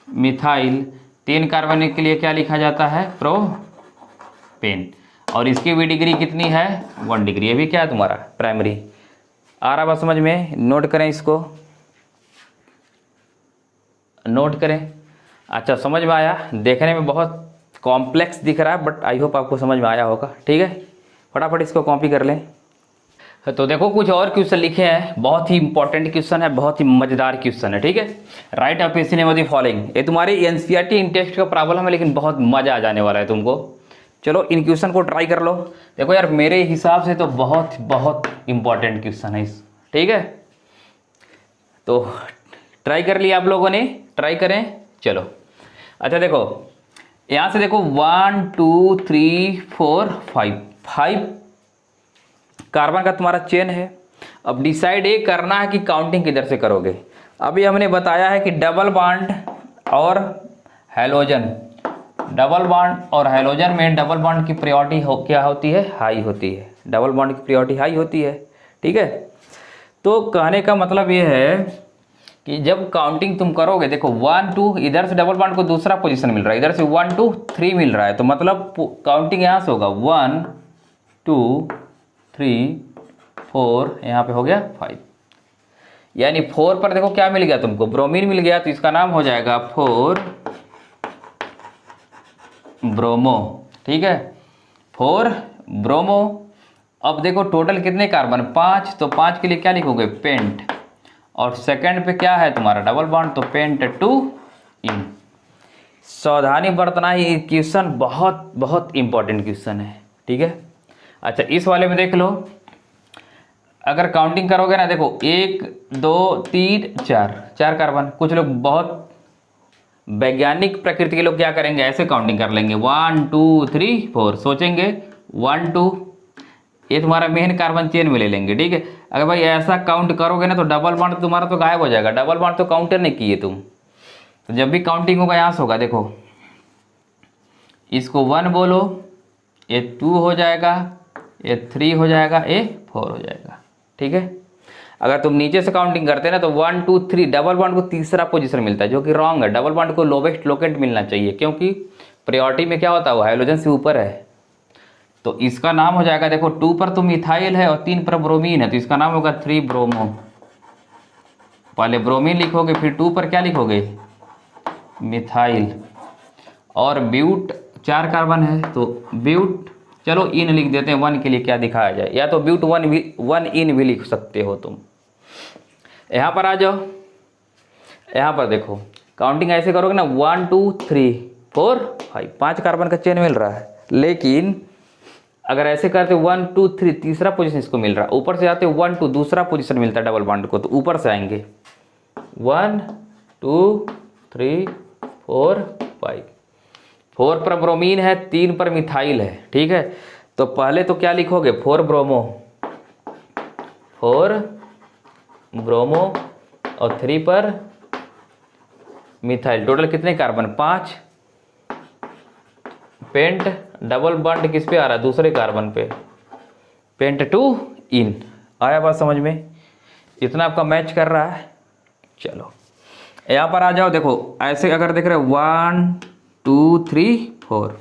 मिथाइल, 3 कार्बन के लिए क्या लिखा जाता है, प्रोपेन, और इसकी भी डिग्री कितनी है, 1 डिग्री। ये भी क्या है तुम्हारा, प्राइमरी। आ रहा बात समझ में, नोट करें, इसको नोट करें। अच्छा समझ में आया, देखने में बहुत कॉम्प्लेक्स दिख रहा है बट आई होप आपको समझ में आया होगा, ठीक है। फटाफट इसको कॉपी कर लें। तो देखो कुछ और क्वेश्चन लिखे हैं, बहुत ही इंपॉर्टेंट क्वेश्चन है, बहुत ही मजेदार क्वेश्चन है, ठीक है। राइट ऑफ द फॉलोइंग, ये तुम्हारे एनसीईआरटी इन टेक्स्ट का प्रॉब्लम है, लेकिन बहुत मजा आ जाने वाला है तुमको। चलो इन क्वेश्चन को ट्राई कर लो। देखो यार मेरे हिसाब से तो बहुत बहुत इंपॉर्टेंट क्वेश्चन है इस, ठीक है। तो ट्राई कर लिया आप लोगों ने, ट्राई करें, चलो अच्छा देखो यहाँ से देखो 1 2 3 4 5 कार्बन का तुम्हारा चेन है। अब डिसाइड ये करना है कि काउंटिंग किधर से करोगे। अभी हमने बताया है कि डबल बॉन्ड और हैलोजन, डबल बॉन्ड और हैलोजन में डबल बॉन्ड की प्रायोरिटी क्या होती है, हाई होती है। डबल बॉन्ड की प्रायोरिटी हाई होती है, ठीक है। तो कहने का मतलब ये है कि जब काउंटिंग तुम करोगे, देखो 1 2 इधर से डबल बॉन्ड को दूसरा पोजीशन मिल रहा है, इधर से 1 2 3 मिल रहा है, तो मतलब काउंटिंग यहाँ से होगा 1 2 3 4, यहाँ पे हो गया 5। यानी 4 पर देखो क्या मिल गया तुमको, ब्रोमीन मिल गया, तो इसका नाम हो जाएगा 4 ब्रोमो, ठीक है, 4 ब्रोमो। अब देखो टोटल कितने कार्बन, 5, तो 5 के लिए क्या लिखोगे, पेंट, और सेकंड पे क्या है तुम्हारा डबल बॉन्ड, तो पेंट 2 इन। सावधानी बरतना, ये क्वेश्चन बहुत बहुत इंपॉर्टेंट क्वेश्चन है, ठीक है। अच्छा इस वाले में देख लो, अगर काउंटिंग करोगे ना, देखो 1 2 3 4 कार्बन। कुछ लोग बहुत वैज्ञानिक प्रकृति के लोग क्या करेंगे, ऐसे काउंटिंग कर लेंगे 1 2 3 4, सोचेंगे 1 2, ये तुम्हारा मेन कार्बन चेन में ले लेंगे, ठीक है। अगर भाई ऐसा काउंट करोगे ना तो डबल बॉन्ड तुम्हारा तो गायब हो जाएगा, डबल बॉन्ड तो काउंटर नहीं किए तुम। तो जब भी काउंटिंग होगा यहाँ से होगा, देखो इसको 1 बोलो, ये 2 हो जाएगा, ये 3 हो जाएगा, ये 4 हो जाएगा, ठीक है। अगर तुम नीचे से काउंटिंग करते हैं ना तो 1 2 3 डबल बॉन्ड को तीसरा पोजीशन मिलता है, जो कि रॉन्ग है। डबल बॉन्ड को लोवेस्ट लोकेंट मिलना चाहिए, क्योंकि प्रायोरिटी में क्या होता है, वो हाइड्रोजन से ऊपर है। तो इसका नाम हो जाएगा, देखो 2 पर तो मिथाइल है और 3 पर ब्रोमीन है, तो इसका नाम होगा 3 ब्रोमो। पहले ब्रोमीन लिखोगे, फिर 2 पर क्या लिखोगे, मिथाइल, और ब्यूट 4 कार्बन है तो ब्यूट, चलो इन लिख देते हैं 1 के लिए, क्या दिखाया जाए, या तो ब्यूट 1 इन भी लिख सकते हो तुम। यहाँ पर आ जाओ, यहाँ पर देखो काउंटिंग ऐसे करोगे ना, 1 2 3 4 5, 5 कार्बन का चेन मिल रहा है। लेकिन अगर ऐसे करते 1 2 3 तीसरा पोजीशन इसको मिल रहा है, ऊपर से आते 1 2 दूसरा पोजीशन मिलता है डबल बॉन्ड को, तो ऊपर से आएंगे 1 2 3 4 5। 4 पर ब्रोमीन है, 3 पर मिथाइल है, ठीक है। तो पहले तो क्या लिखोगे, 4 ब्रोमो, 4 ब्रोमो और 3 पर मिथाइल। टोटल कितने कार्बन, 5। पेंट डबल बॉन्ड किस पे आ रहा है, दूसरे कार्बन पे, पेंट 2 इन। आया बात समझ में, इतना आपका मैच कर रहा है। चलो यहाँ पर आ जाओ, देखो ऐसे अगर देख रहे हो 1 2 3 4,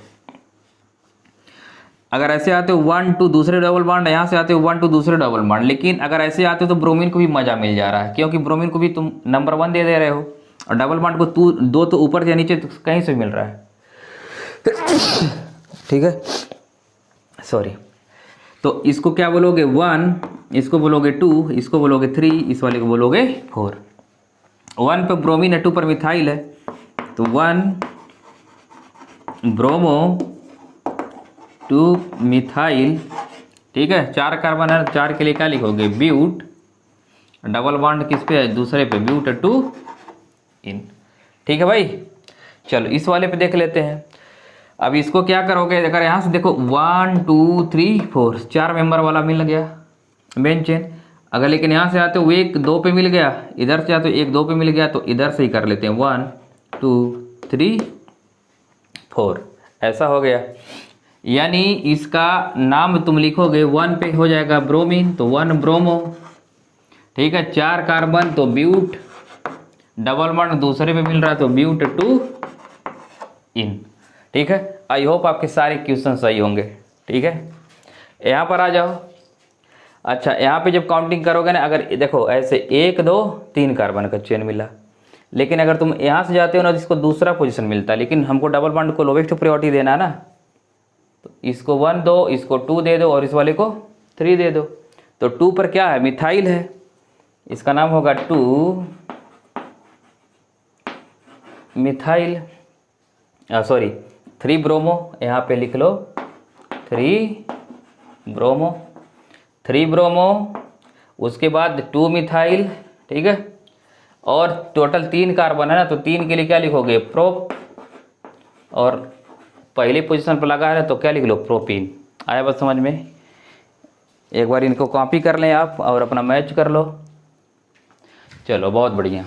अगर ऐसे आते हो 1 2 दूसरे डबल बॉन्ड, यहाँ से आते हो 1 2 दूसरे डबल बॉन्ड। लेकिन अगर ऐसे आते हो तो ब्रोमीन को भी मजा मिल जा रहा है, क्योंकि ब्रोमीन को भी तुम नंबर 1 दे रहे हो, और डबल बॉन्ड को 2 तो ऊपर या नीचे कहीं से मिल रहा है, ठीक है, सॉरी। तो इसको क्या बोलोगे, 1, इसको बोलोगे 2, इसको बोलोगे 3, इस वाले को बोलोगे 4। 1 पर ब्रोमीन है, 2 पर मिथाइल है, तो 1 ब्रोमो 2 मिथाइल, ठीक है। 4 कार्बन है, 4 के लिए क्या लिखोगे, ब्यूट, डबल बॉन्ड किस पे है, दूसरे पे, ब्यूट 2 इन, ठीक है भाई। चलो इस वाले पे देख लेते हैं। अब इसको क्या करोगे, अगर यहाँ से देखो 1 2 3 4 4 मेंबर वाला मिल गया मेन चेन। अगर लेकिन यहाँ से आते हो 1 2 पे मिल गया, इधर से आते हो 1 2 पे मिल गया, तो इधर से ही कर लेते हैं 1 2 3 4, ऐसा हो गया। यानी इसका नाम तुम लिखोगे, 1 पे हो जाएगा ब्रोमीन, तो 1 ब्रोमो, ठीक है। 4 कार्बन तो ब्यूट, डबल बॉन्ड दूसरे पे मिल रहा है तो ब्यूट 2 इन, ठीक है। आई होप आपके सारे क्वेश्चन सही होंगे, ठीक है। यहाँ पर आ जाओ। अच्छा यहाँ पे जब काउंटिंग करोगे ना, अगर देखो ऐसे 1 2 3 कार्बन का चेन मिला, लेकिन अगर तुम यहाँ से जाते हो ना तो इसको दूसरा पोजीशन मिलता है, लेकिन हमको डबल बॉन्ड को लोवेस्ट प्रायोरिटी देना है ना, तो इसको 1 दो, इसको 2 दे दो, और इस वाले को 3 दे दो। तो 2 पर क्या है, मिथाइल है, इसका नाम होगा 2 मिथाइल, सॉरी 3 ब्रोमो, यहाँ पे लिख लो 3 ब्रोमो, 3 ब्रोमो, उसके बाद 2 मिथाइल, ठीक है। और टोटल 3 कार्बन है ना, तो 3 के लिए क्या लिखोगे, प्रोप, और पहली पोजीशन पर लगा है तो क्या लिख लो, प्रोपीन। आया बात समझ में? एक बार इनको कॉपी कर लें आप और अपना मैच कर लो। चलो बहुत बढ़िया।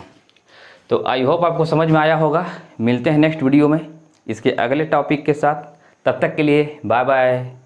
तो आई होप आपको समझ में आया होगा। मिलते हैं नेक्स्ट वीडियो में इसके अगले टॉपिक के साथ। तब तक के लिए बाय बाय।